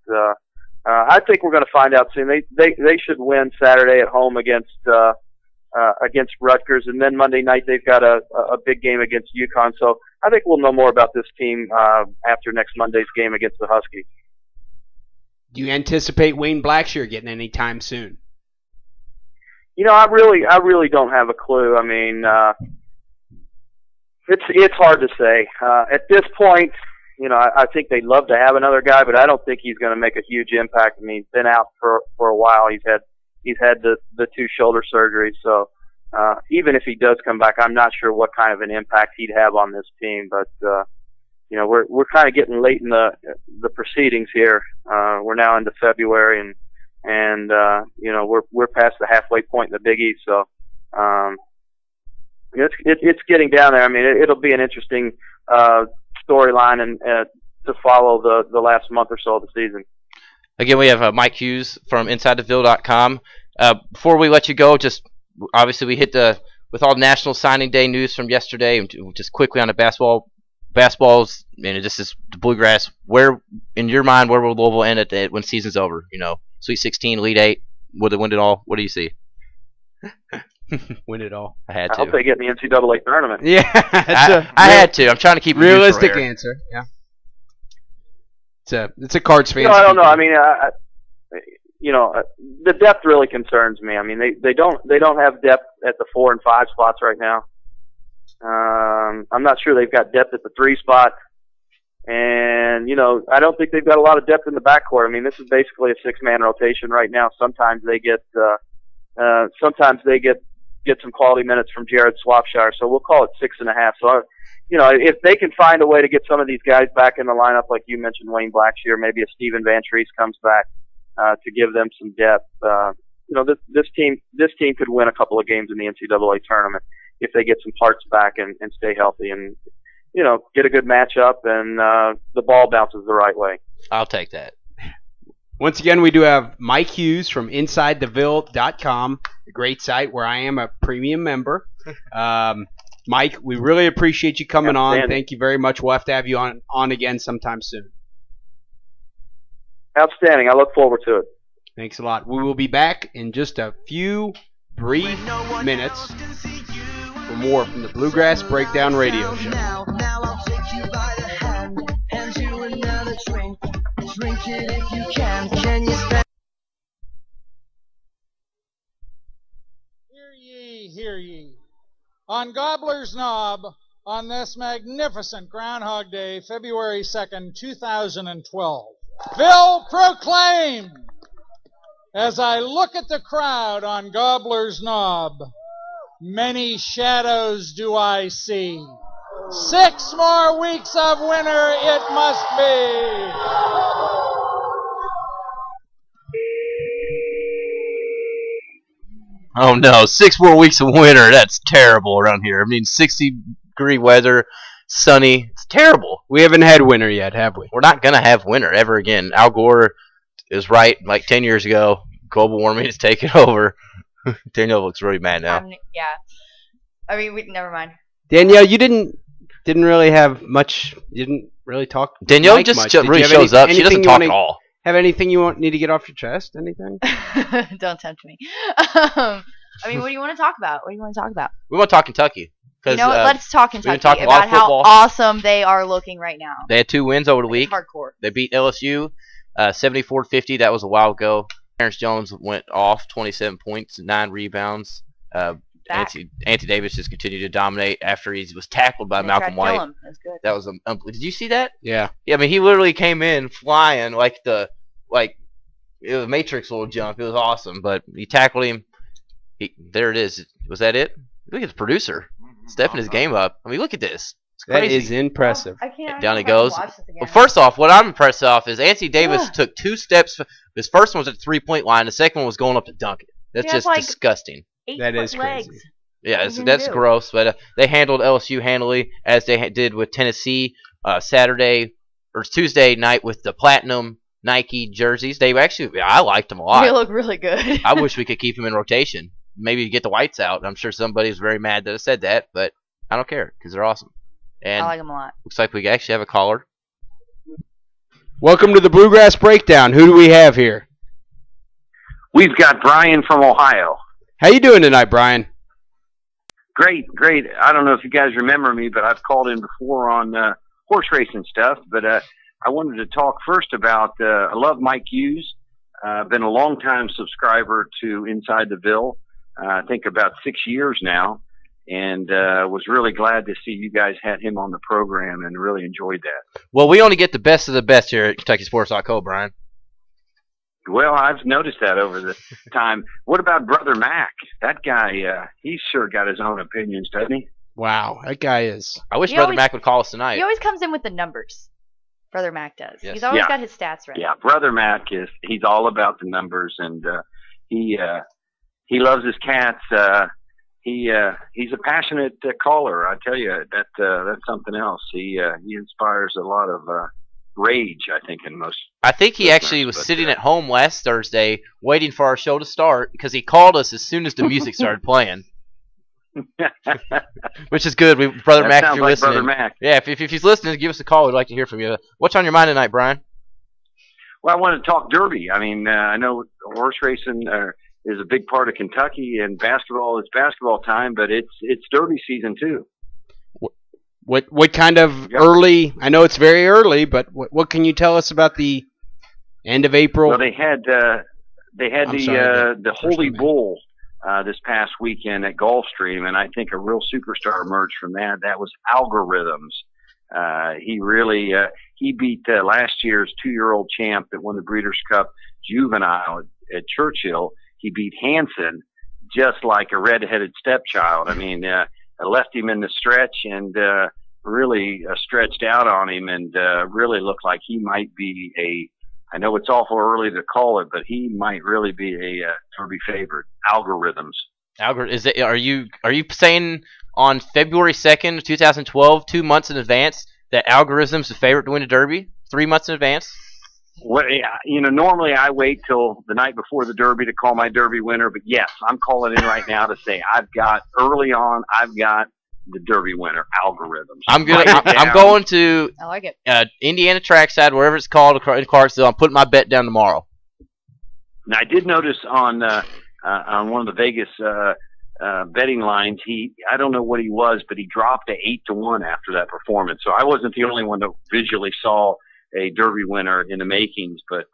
I think we're going to find out soon. They should win Saturday at home against Rutgers, and then Monday night they've got a big game against UConn. So I think we'll know more about this team after next Monday's game against the Huskies. Do you anticipate Wayne Blackshear getting any time soon? I really don't have a clue. I mean, it's hard to say. At this point, I think they'd love to have another guy, but I don't think he's going to make a huge impact. I mean, he's been out for a while. He's had the 2 shoulder surgeries, so even if he does come back, I'm not sure what kind of an impact he'd have on this team. But we're kind of getting late in the proceedings here. We're now into February, and we're past the halfway point in the Big East, so it's getting down there. I mean, it'll be an interesting storyline and to follow the last month or so of the season. Again, we have Mike Hughes from InsideTheVille.com. Before we let you go, just obviously we hit with all National Signing Day news from yesterday, and just quickly on the basketballs, this is the Bluegrass. Where, in your mind, where will Louisville end when season's over? Sweet 16, Elite 8, will they win it all? What do you see? Win it all. I had to. I hope they get in the NCAA tournament. Yeah, I had to. I'm trying to keep it realistic answer. Yeah, it's a Cards fan. I don't know. I mean, the depth really concerns me. I mean, they don't have depth at the 4 and 5 spots right now. I'm not sure they've got depth at the 3 spot, and I don't think they've got a lot of depth in the backcourt. I mean, this is basically a 6-man rotation right now. Sometimes they get some quality minutes from Jared Swapshire, so we'll call it 6.5. So, if they can find a way to get some of these guys back in the lineup, like you mentioned, Wayne Blackshear, maybe if Stephen Van Treese comes back to give them some depth, this team could win a couple of games in the NCAA tournament if they get some parts back and stay healthy and get a good matchup and the ball bounces the right way. I'll take that. Once again, we do have Mike Hughes from InsideTheVille.com, a great site where I am a premium member. Mike, we really appreciate you coming on. Thank you very much. We'll have to have you on again sometime soon. Outstanding. I look forward to it. Thanks a lot. We will be back in just a few brief minutes for more from the Bluegrass Breakdown Radio Show. Now I'll take you by the hand you another drink. Drink it if you can. Can you stand? Hear ye, hear ye. On Gobbler's Knob, on this magnificent Groundhog Day, February 2nd, 2012, Bill proclaimed, as I look at the crowd on Gobbler's Knob, many shadows do I see. 6 more weeks of winter it must be. Oh no, 6 more weeks of winter. That's terrible around here. I mean, 60-degree weather, sunny. It's terrible. We haven't had winter yet, have we? We're not going to have winter ever again. Al Gore is right, like 10 years ago. Global warming is taking over. Danielle looks really mad now. Yeah. I mean, never mind. Danielle, you didn't really have much. You didn't really talk. Danielle just really shows up. She doesn't talk at all. Have anything you need to get off your chest? Anything? Don't tempt me. I mean, what do you want to talk about? What do you want to talk about? We want to talk Kentucky. You know what? Let's talk Kentucky talking about how awesome they are looking right now. They had 2 wins over the week. Hardcore. They beat LSU 74-50. That was a while ago. Terrence Jones went off, 27 points, 9 rebounds. Anthony Davis just continued to dominate after he was tackled by Malcolm White. That's good. That was did you see that? Yeah. Yeah, I mean, he literally came in flying like It was a Matrix little jump. It was awesome, but he tackled him. There it is. Was that it? Look at the producer stepping his game up. I mean, look at this. It's That crazy. is impressive. I can't. Down I he don't know if goes. I can watch this again. Well, first off, what I'm impressed off is Anthony Davis took 2 steps. His first one was at the 3-point line. The second one was going up to dunk it. That's He has, just like, disgusting. That is legs. crazy. Yeah, What are you that's gonna do? gross. But they handled LSU handily, as they did with Tennessee Saturday or Tuesday night with the platinum Nike jerseys. They actually, I liked them a lot. They look really good. I wish we could keep them in rotation. Maybe get the whites out. I'm sure somebody's very mad that I said that, but I don't care because they're awesome. And I like them a lot. looks like we actually have a caller. Welcome to the Bluegrass Breakdown. Who do we have here? We've got Brian from Ohio. How you doing tonight, Brian? Great, great. I don't know if you guys remember me, but I've called in before on horse racing stuff. But I wanted to talk first about, I love Mike Hughes. Been a long-time subscriber to Inside the Ville. I think about 6 years now. And was really glad to see you guys had him on the program and really enjoyed that. Well, we only get the best of the best here at KentuckySports.co, Brian. Well, I've noticed that over the time. What about Brother Mac? That guy, he's sure got his own opinions, doesn't he? Wow, that guy is. I wish He Brother always- Mac would call us tonight. He always comes in with the numbers. Brother Mac does. Yes. He's always Yeah. got his stats right. Yeah, Brother Mac he's all about the numbers, and he loves his cats. He's a passionate caller. I tell you, that's something else. He inspires a lot of rage, I think, in most. I think he actually was but, sitting at home last Thursday waiting for our show to start because he called us as soon as the music started playing, which is good. Brother That Mac, if sounds you're like listening. Brother Mac. Yeah, if he's listening, give us a call. We'd like to hear from you. What's on your mind tonight, Brian? Well, I want to talk Derby. I mean, I know horse racing is a big part of Kentucky, and basketball is basketball time, but it's Derby season too. What kind of early? I know it's very early, but what can you tell us about the end of April? Well, they had the Holy Bull this past weekend at Gulfstream, and I think a real superstar emerged from that. That was Algorithms. He really he beat last year's 2-year-old champ that won the Breeders' Cup Juvenile at Churchill. He beat Hansen just like a red-headed stepchild. I mean, I left him in the stretch and really stretched out on him, and really looked like he might be I know it's awful early to call it, but he might really be a Derby favorite. Algorithms. Are you saying on February 2nd, 2012, 2 months in advance, that Algorithm's the favorite to win the Derby? 3 months in advance? Well, normally I wait till the night before the Derby to call my Derby winner, but yes, I'm calling in right now to say I've got the Derby winner, Algorithms. I'm going to I like it. Indiana Trackside, wherever it's called, in Clarksville. I'm putting my bet down tomorrow. Now, I did notice on one of the Vegas betting lines, I don't know what he was, but he dropped to 8-1 after that performance. So I wasn't the only one that visually saw a Derby winner in the makings, but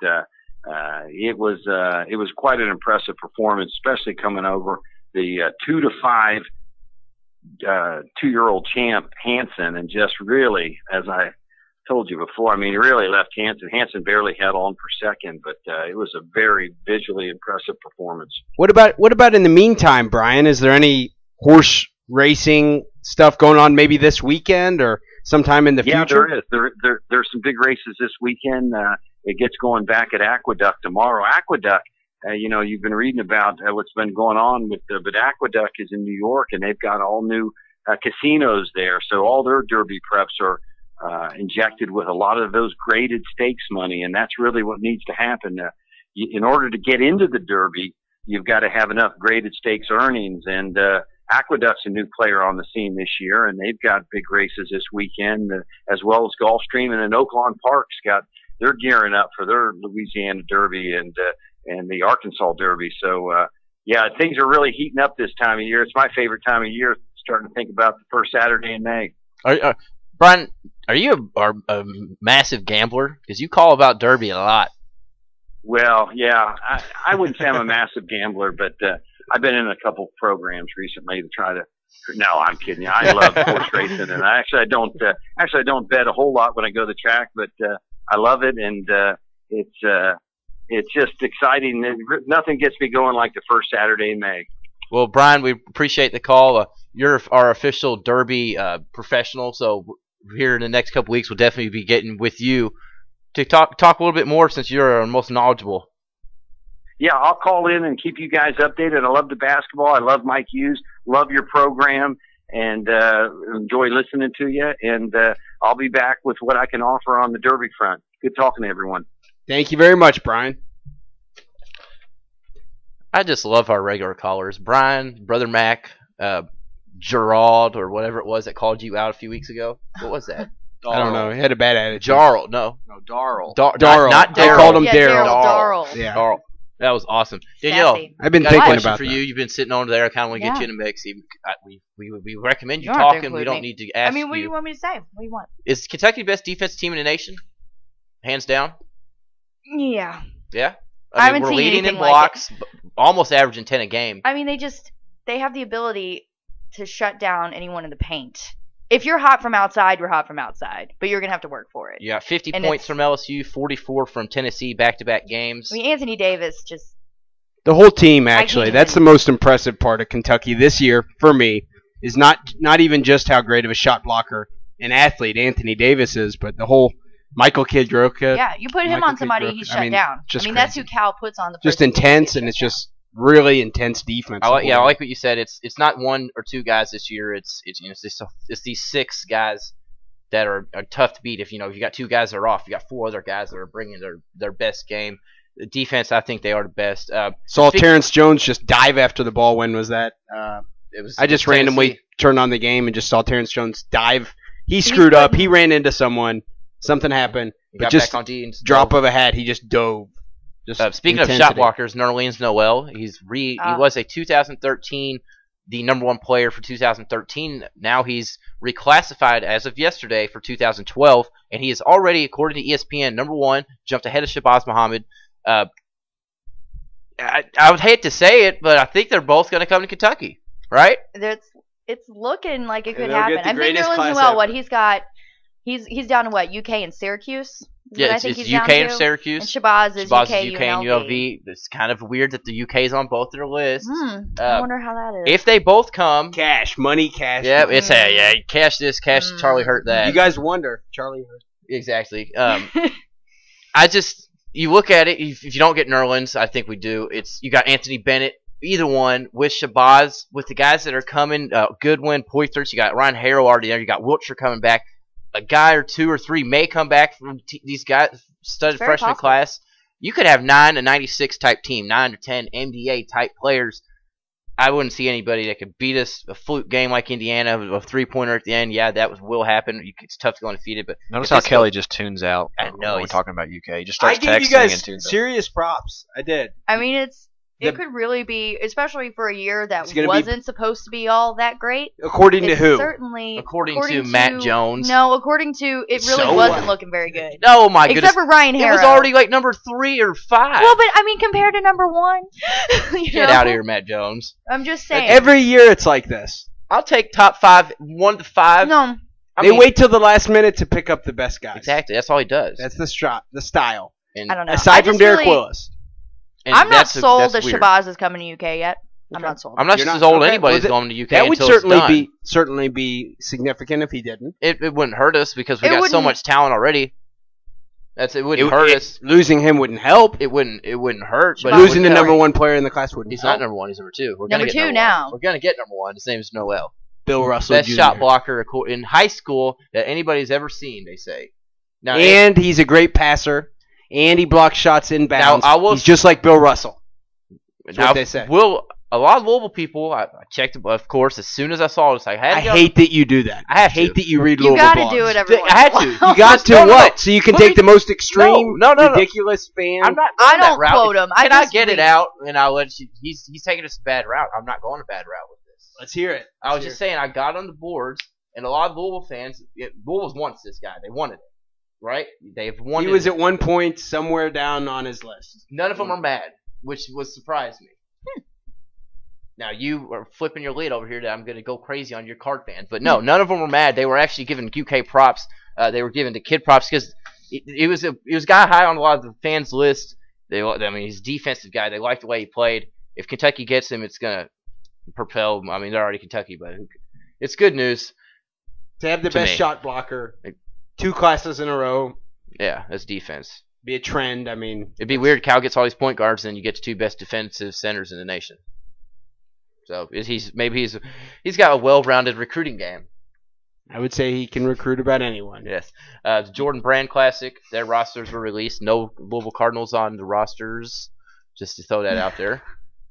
it was quite an impressive performance, especially coming over the 2-5 2-year-old champ Hansen, and just really, as I told you before, I mean, he really left Hansen. Hansen barely held on for second, but it was a very visually impressive performance. What about in the meantime, Brian? Is there any horse racing stuff going on maybe this weekend or sometime in the future? Yeah, there is. There's some big races this weekend. It gets going back at Aqueduct tomorrow. Aqueduct, you've been reading about what's been going on with but Aqueduct is in New York, and they've got all new casinos there. So all their Derby preps are injected with a lot of those graded stakes money, and that's really what needs to happen. In order to get into the Derby, you've got to have enough graded stakes earnings, and Aqueduct's a new player on the scene this year, and they've got big races this weekend, as well as Gulfstream, and then Oaklawn Park's they're gearing up for their Louisiana Derby and the Arkansas Derby. So, things are really heating up this time of year. It's my favorite time of year, starting to think about the first Saturday in May. Brian, are you a massive gambler? Because you call about Derby a lot. Well, yeah, I wouldn't say I'm a massive gambler, but I've been in a couple programs recently to try to. No, I'm kidding you. I love horse racing, and I don't bet a whole lot when I go to the track, but I love it, and it's just exciting. Nothing gets me going like the first Saturday in May. Well, Brian, we appreciate the call. You're our official Derby professional, so here in the next couple weeks, we'll definitely be getting with you to talk a little bit more since you're most knowledgeable. Yeah, I'll call in and keep you guys updated. I love the basketball. I love Mike Hughes. Love your program, and enjoy listening to you. And I'll be back with what I can offer on the Derby front. Good talking to everyone. Thank you very much, Brian. I just love our regular callers. Brian, Brother Mac, Gerald, or whatever it was that called you out a few weeks ago. What was that? I don't know. He had a bad attitude. Jarl, no. No, Darrell. Darrell. Not They Darrell. called him Yeah, Darrell. Darrell. Yeah. Darrell. That was awesome. Danielle, Sassy. I've been got a thinking question about for that. you. You've been sitting over there. I kind of want to get Yeah. you in the mix. We recommend you You don't have to talking. We include don't me. need to ask I mean, what do you. you want me to say? What do you want? Is Kentucky the best defense team in the nation? Hands down? Yeah. Yeah? I haven't we're seen leading in anything like blocks, almost averaging 10 a game. I mean, they have the ability to shut down anyone in the paint. If you're hot from outside, you're hot from outside, but you're gonna have to work for it. You got 50 And points it's- from LSU, 44 from Tennessee, back-to-back games. I mean, Anthony Davis just The whole team, can't actually. even- That's the most impressive part of Kentucky this year, for me, is not even just how great of a shot blocker and athlete Anthony Davis is, but the whole Michael Kidd-Roka. yeah. You put him Michael on somebody, Kidd-Roka. he's I shut mean, down. just I mean, that's who crazy. Cal puts on the Just person who intense, gets and it's shut just really intense defense. I like what you said. It's not one or two guys this year. It's these six guys that are tough to beat. If you got two guys that are off, you got four other guys that are bringing their best game. The defense, I think they are the best. Saw Terrence Jones just dive after the ball. When was that? It was I just Tennessee. randomly turned on the game and just saw Terrence Jones dive. He screwed up. He ran into someone. Something happened. He But got just back on D and drop of a hat, he just dove. Just speaking of shot blockers, Nerlens Noel, he was a 2013, the number one player for 2013. Now he's reclassified as of yesterday for 2012, and he is already, according to ESPN, number one, jumped ahead of Shabazz Muhammad. I would hate to say it, but I think they're both going to come to Kentucky, right? It's looking like it could they'll happen. get the I think greatest Nerlens class Noel, ever. what he's got, he's down to what, UK and Syracuse? Is what I Yeah, think it's he's UK down and to? Syracuse. And Shabazz is Shabazz UK, is UK and ULV. It's kind of weird that the UK is on both their lists. I wonder how that is. If they both come, money, cash. yeah, it's cash this, cash Charlie Hurt that. You guys wonder, Charlie. Exactly. You look at it. If you don't get Nerlens, I think we do. You got Anthony Bennett. Either one with Shabazz, with the guys that are coming, Goodwin, Poitras. You got Ryan Harrow already there. You got Wiltshire coming back. A guy or two or three may come back from these guys, studded very freshman possible. class. You could have 9 to 96 type team, 9 to 10 NBA type players. I wouldn't see anybody that could beat us. A fluke game like Indiana, a 3-pointer at the end. Yeah, that will happen. It's tough to go undefeated, but Notice if how this Kelly goes- just tunes out I know, when we're he's- talking about UK. He just I starts gave you texting and guys tunes out. serious props. I did. I mean, it The- could really be, especially for a year that It's gonna be- wasn't supposed to be all that great. According to It's who? Certainly, According to Matt Jones. No, according to it really So wasn't what? looking very good. Oh my goodness! Except for Ryan It Harrow. was already like number 3 or 5. Well, but I mean, compared to number one, you Get know? out of here, Matt Jones. I'm just saying. Every year it's like this. I'll take top 5, 1 to 5. No, They wait till the last minute to pick up the best guys. Exactly. That's all he does. That's the style. And I don't know. Aside from just Derek really- Willis. I'm not sold that's that weird. Shabazz is coming to UK yet. I'm not sold. I'm not You're just not- as old okay, anybody's well, going to UK That would until it's done. certainly be significant if he didn't. It wouldn't hurt us because we It got so wouldn't- much talent already. It wouldn't hurt us. Losing him wouldn't help. It wouldn't hurt. But Shabazz Losing the would number help. one player in the class wouldn't he's help. not number 1. He's number 2. We're Number gonna get 2 number now. 1. We're gonna get number 1. His name is Noel. Bill Russell Best Jr. shot blocker in high school that anybody's ever seen. They say. Now, And he's a great passer. And he blocks shots inbounds. I will- He's just like Bill Russell. That's what they say. A lot of Louisville people, I checked, of course, as soon as I saw this. I hate that you do that. I have hate to. that you read You Louisville got to blogs. do it every once I had in a to. while. You got to No, no, what? no. So you can Let take me- the most extreme, No. ridiculous fan. I'm not. I going that don't route. quote him. I Can I just get it read. out? And I'll let you. He's taking us a bad route. I'm not going a bad route with this. Let's hear it. I was just saying. I got on the boards, and a lot of Louisville fans. Louisville wants this guy. They wanted it, right? They've wanted. He was it. at one point somewhere down on his list. None of them are mad, which was surprised me. Now you are flipping your lid over here that I'm going to go crazy on your card fans, but no, none of them were mad. They were actually giving UK props. They were giving the kid props because it was a guy high on a lot of the fans' list. He's a defensive guy. They like the way he played. If Kentucky gets him, it's gonna propel. I mean, they're already Kentucky, but it's good news To have the to best me. shot blocker 2 classes in a row, Yeah, that's defense. be a trend. I mean, It'd be weird. Cal gets all these point guards, and you get the 2 best defensive centers in the nation. So he's got a well-rounded recruiting game. I would say he can recruit about anyone. Yes. The Jordan Brand Classic, their rosters were released. No Louisville Cardinals on the rosters. Just to throw that out there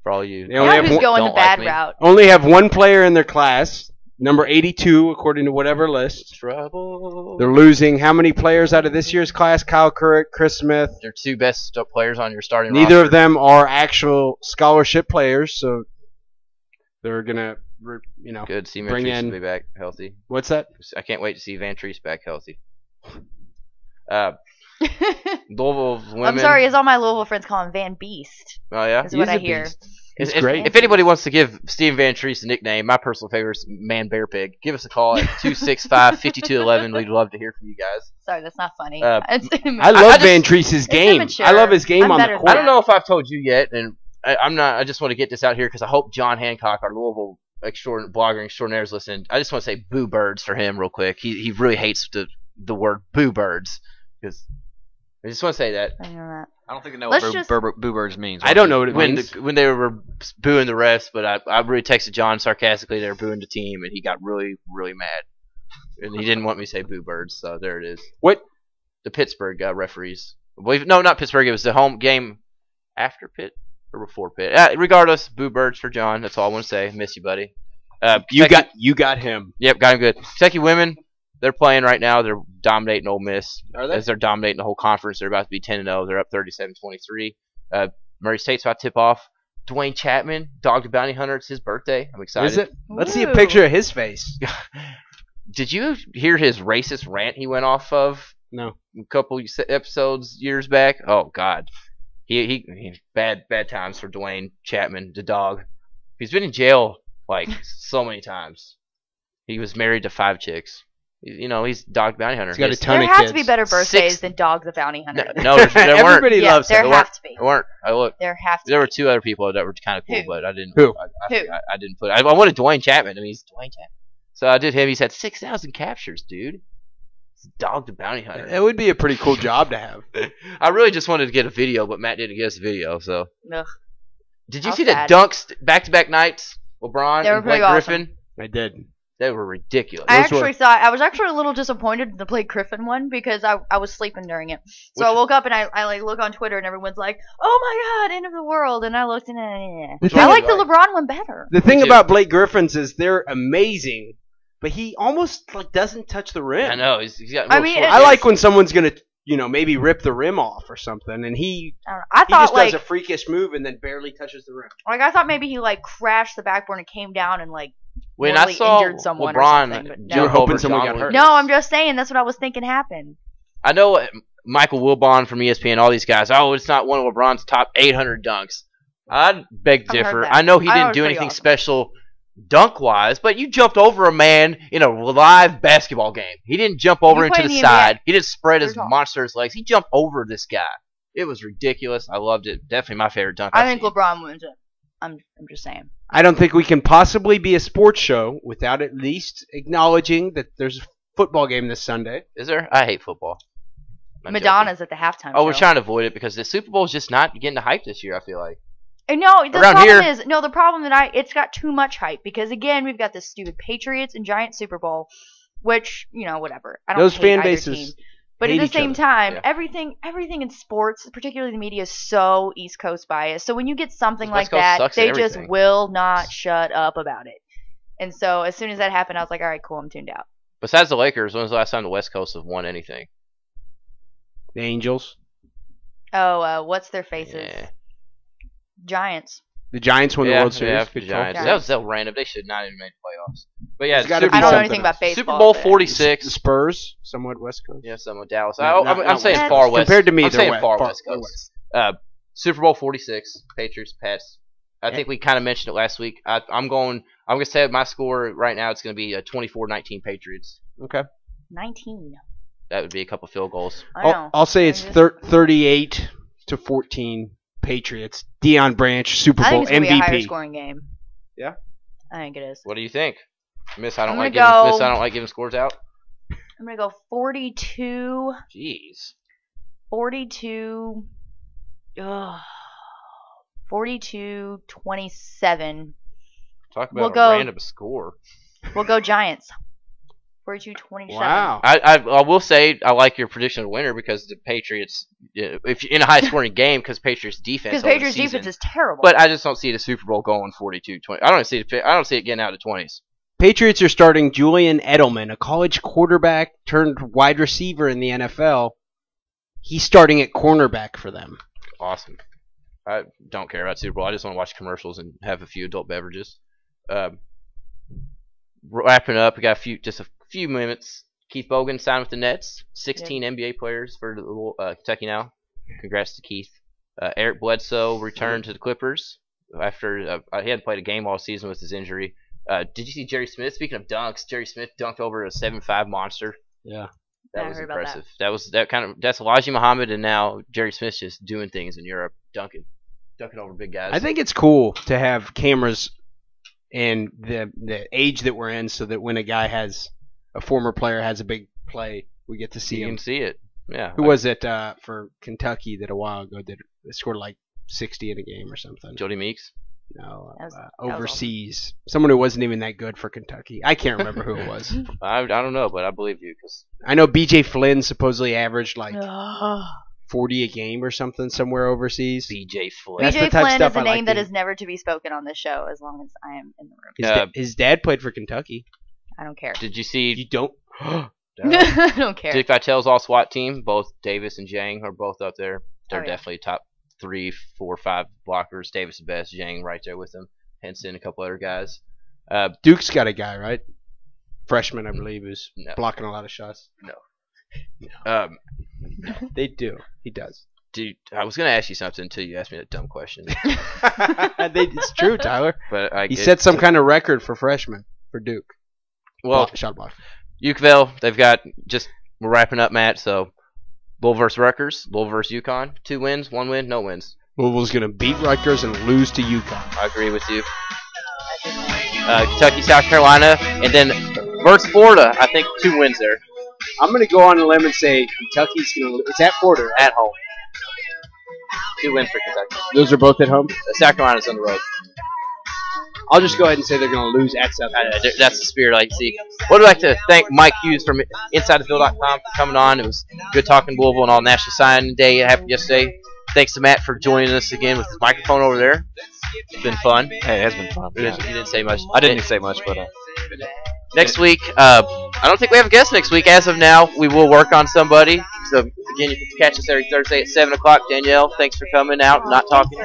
for all you. They only have who's one, going the don't like bad me. route. only have one player in their class, number 82, according to whatever list. Trouble. They're losing how many players out of this year's class? Kyle Currick, Chris Smith. They're 2 best players on your starting Neither roster. of them are actual scholarship players, so they're gonna, Good. See bring Vantrease in- will be back healthy. what's that? I can't wait to see Vantrease back healthy. Louisville's women. I'm sorry, as all my Louisville friends call him Van Beast. Oh yeah. Is what He's I a hear. beast. He's If, great. if anybody wants to give Steven Vantrease a nickname, my personal favorite is Man Bear Pig. Give us a call at 265-5211. We'd love to hear from you guys. Sorry, that's not funny. I I love just- Vantrease's game. immature. I love his game I'm on the better than court. I don't know if I've told you yet, and I'm not. I just want to get this out here because I hope John Hancock, our Louisville blogger extraordinaire, is listening. I just want to say boo birds for him real quick. He really hates the word boo birds because I just want to say that. I know that. I don't think I know Let's what just- Boo Birds means. I don't know what it When means. when they were booing the refs, but I really texted John sarcastically. They were booing the team, and he got really really mad, and he didn't want me to say boo birds. So there it is. What? The Pittsburgh referees. No, not Pittsburgh. It was the home game after Pitt or before Pitt. Regardless, boo birds for John. That's all I want to say. Miss you, buddy. You Kentucky- got him. Yep, got him good. Kentucky women, they're playing right now. They're dominating Ole Miss. Are they? As they're dominating the whole conference. They're about to be 10-0. They're up 37-23. Murray State's about to tip off. Dwayne Chapman, Dog the Bounty Hunter. It's his birthday. I'm excited. Is it? Let's see a Ooh. picture of his face. Did you hear his racist rant he went off of No. a couple episodes years back? Oh God, he bad times for Dwayne Chapman, the dog. He's been in jail like so many times. He was married to 5 chicks. He's Dog Bounty Hunter. He's got a His- ton There of have kids. to be better birthdays Six- than Dog the Bounty Hunter. No, there weren't. Everybody Yeah, loves there him. have to be. There weren't. I looked. There have to There were be. 2 other people that were kind of cool, Who? but I didn't. Who? Who? I didn't put. I wanted Dwayne Chapman. I mean, he's Dwayne Chapman. So I did him. He's had 6,000 captures, dude. It's Dog the Bounty Hunter. It would be a pretty cool job to have. I really just wanted to get a video, but Matt didn't get us a video. So Ugh. did you How see sad. the dunks back-to-back nights? LeBron They were and Blake pretty awesome. Griffin. I did. They were ridiculous. I Those were- actually thought I was actually a little disappointed in the Blake Griffin one because I was sleeping during it. So I woke up and I like look on Twitter and everyone's like, "Oh my God, end of the world!" And I looked and The I thing- like the LeBron one better. The thing Me too. about Blake Griffin's is they're amazing, but he almost doesn't touch the rim. I know he's got. I real mean, short I like legs. when someone's gonna, maybe rip the rim off or something, and he I don't know. I he thought just like does a freakish move and then barely touches the rim. I thought maybe he like crashed the backboard and came down and like when I mortally saw injured someone or LeBron something, but no. jump You were hoping over someone John got hurt. Williams. No, I'm just saying that's what I was thinking happened. I know Michael Wilbon from ESPN, all these guys. Oh, it's not one of LeBron's top 800 dunks. I'd beg to I've heard differ. that. I know he I thought it didn't was do pretty anything awesome. special dunk-wise, but you jumped over a man in a live basketball game. He didn't jump over You into play the in the NBA. side. He didn't spread his You're tall. monstrous legs. He jumped over this guy. It was ridiculous. I loved it. Definitely my favorite dunk. I I've think seen. LeBron wins it. I'm just saying. I don't think we can possibly be a sports show without at least acknowledging that there's a football game this Sunday. Is there? I hate football. I'm Madonna's at the halftime. joking. Oh, we're show. trying to avoid it because the Super Bowl's just not getting the hype this year, I feel like. No, the Around problem here- is the problem that it's got too much hype because again we've got this stupid Patriots and Giants Super Bowl, which whatever. I don't Those hate fan either bases team. But hate at the each same other. time, Yeah. everything in sports, particularly the media, is so East Coast biased. So when you get something West like Coast that, sucks at they just everything. will not shut up about it. And so as soon as that happened, I was like, all right, cool, I'm tuned out. Besides the Lakers, when was the last time the West Coast have won anything? The Angels. Oh, what's their faces? Yeah. Giants. The Giants won the World Series. Yeah, Good the call. Giants. That was so random. They should not even make playoffs. But yeah, There's gotta Super be I don't know something anything about else. baseball. Super Bowl but- 46. The Spurs, somewhat West Coast. Yeah, somewhat Dallas. No, I'm not saying West. far west. Compared to me, I'm they're saying west, far far West they're Coast. Super Bowl 46, Patriots, Pats. I think we kind of mentioned it last week. I'm going to say my score right now. It's going to be a 24-19 Patriots. Okay. 19. That would be a couple field goals. I know. I'll say it's I just- 38 32-14 Patriots. Deion Branch, Super I Bowl think it's gonna be a higher MVP. scoring game. Yeah? I think it is. What do you think? Miss, I don't I'm like gonna giving go- Miss, I don't like giving scores out. I'm gonna go 42. Jeez. 42. 42-27. Talk We'll about go- a random score. We'll go Giants. 42-27. Wow. I will say I like your prediction of winner because the Patriots, if you're in a high scoring game, because Patriots defense. Because over the Patriots season, defense is terrible. But I just don't see the Super Bowl going 42-20. I don't see it getting out of 20s. Patriots are starting Julian Edelman, a college quarterback turned wide receiver in the NFL. He's starting at cornerback for them. Awesome. I don't care about Super Bowl. I just want to watch commercials and have a few adult beverages. Wrapping up, we got a few minutes. Keith Bogan signed with the Nets. 16 NBA players for Kentucky now. Congrats to Keith. Eric Bledsoe returned to the Clippers after he hadn't played a game all season with his injury. Did you see Jerry Smith? Speaking of dunks, Jerry Smith dunked over a 7'5" monster. Yeah. That was impressive. That's Elijah Muhammad, and now Jerry Smith's just doing things in Europe, dunking over big guys. I think it's cool to have cameras and the age that we're in, so that when a former player has a big play, we get to see you him. can see it. Yeah. Who was it for Kentucky that a while ago scored like 60 in a game or something? Jody Meeks? No, That was overseas. Someone who wasn't even that good for Kentucky. I can't remember who it was. I don't know, but I believe you. I know B.J. Flynn supposedly averaged like 40 a game or something somewhere overseas. B.J. Flynn. That's BJ the type of Flynn stuff is a I like name that to- is never to be spoken on this show as long as I am in the room. His dad played for Kentucky. I don't care. Did you see? You don't? I don't care. Dick Vitale's all SWAT team. Both Davis and Jang are both up there. They're yeah. definitely top 3, 4, 5 blockers. Davis the best. Jang right there with them. Henson, a couple other guys. Duke's got a guy, right? Freshman, I believe, who's No. blocking a lot of shots. No. They do. He does. Dude, I was gonna ask you something until you asked me that dumb question. It's true, Tyler. But He set some kind of record for freshmen for Duke. Well, shot block. UofL, they've got we're wrapping up, Matt. So, Bull versus Rutgers, Bull versus UConn. 2 wins, 1 win, no wins. Louisville's going to beat Rutgers and lose to UConn. I agree with you. Kentucky, South Carolina, and then versus Florida. I think 2 wins there. I'm going to go on a limb and say Kentucky's going to. It's at Florida, At home. 2 wins for Kentucky. Those are both at home. South Carolina's on the road. I'll just go ahead and say they're going to lose at South Carolina. That's the spirit I like to see. Would like to thank Mike Hughes from InsideTheField.com for coming on. It was good talking Louisville and all National Signing Day happened yesterday. Thanks to Matt for joining us again with his microphone over there. It's been fun. Hey, it has been fun. You didn't say much. I didn't say much, but next week, I don't think we have a guest next week. As of now, we will work on somebody. So, again, you can catch us every Thursday at 7 o'clock. Danielle, thanks for coming out and not talking.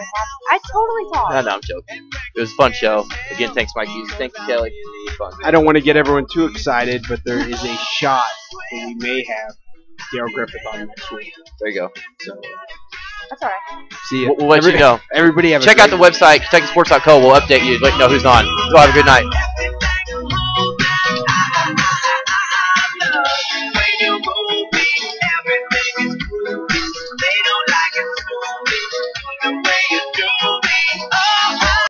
I totally talk. No, I'm joking. It was a fun show. Again, thanks, Mike Hughes. Thank you, Kelly. It was fun. I don't want to get everyone too excited, but there is a shot that we may have Daryl Griffith on next week. There you go. So, That's all right. see you. We'll let you know. Everybody have Check out the website, KentuckySports.co. We'll update you, let you know who's on. So have a good night. When you move